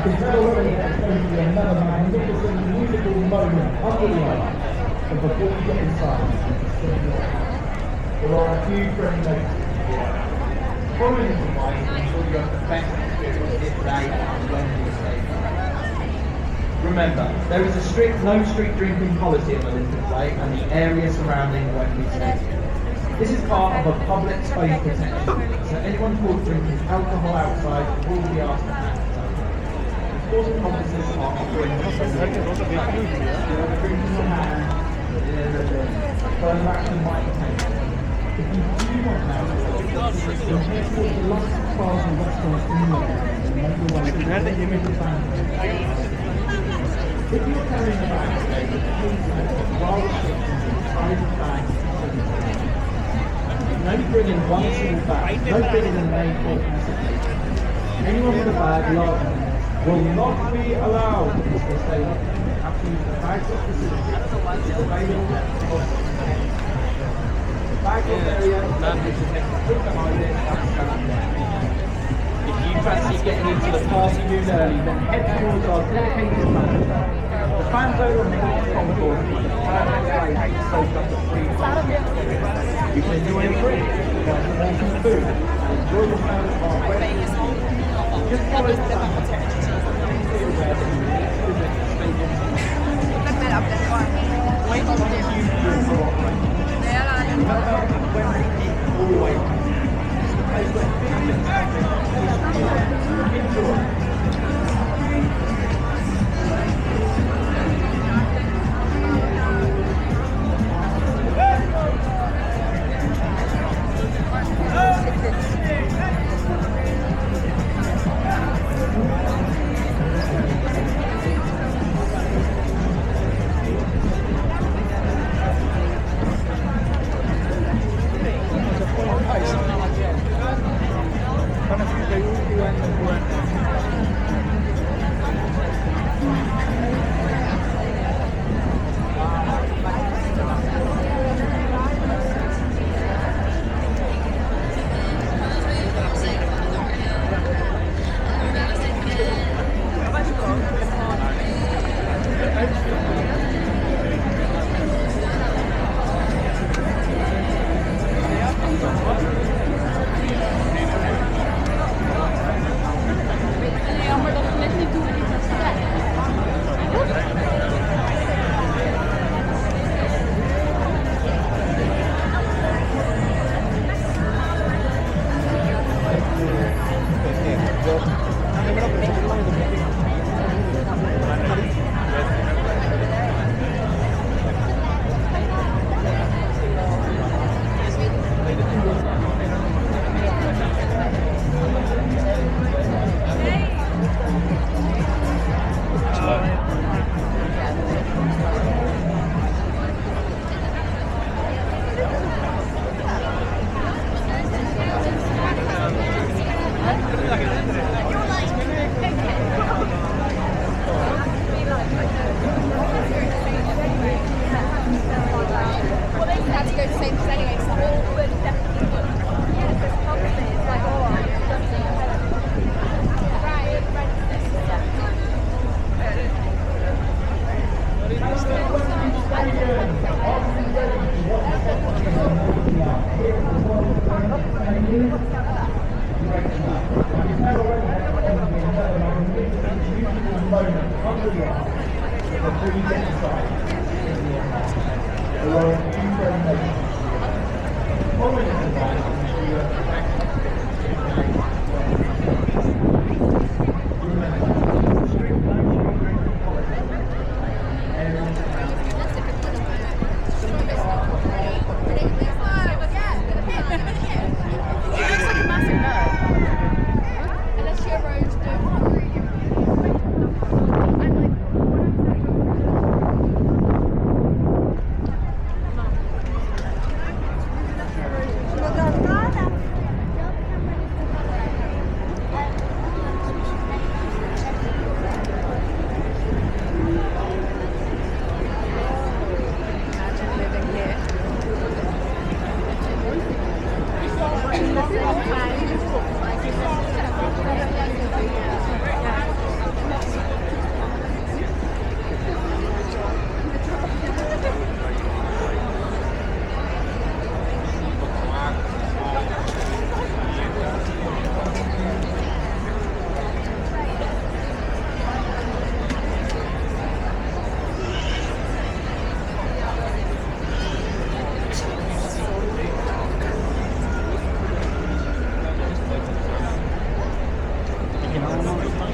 can tell already that it's going to be another magnificent musical moment under the arch. But before you get inside, there are a few friendly notes. Following this advice, ensure you have the best experience this day at Wembley Stadium. Remember, there is a strict no street drinking policy on the display and the area surrounding Wembley Stadium. This is part of a public space protection, so anyone caught drinking alcohol outside will be asked to hand it over. Enforcement officers are offering drinking your hand, further action might be taken. If you do want now, then head towards the last bars and restaurants in the area and make your way to the if you're carrying a bag today, please note that while restrictions on private bags no bringing one single bag, no bigger than an A4 capacity. Anyone with a bag larger than this will not be allowed into the stadium. Have to use the bags of facility which is available on the bag of area which is next to behind it. If you fancy getting into the party room early, then head towards our dedicated fans. The fans over on the concourse is the perfect place to soak up the free fun. You can enjoy a drink, get some awesome food, and enjoy the sound of our wedding. Just follow the fans. Please be aware that you will need to visit the stadium. Wait on the queue for cooperation. Remember, Wembley is always it's the place where big things happen. Enjoy. Wow.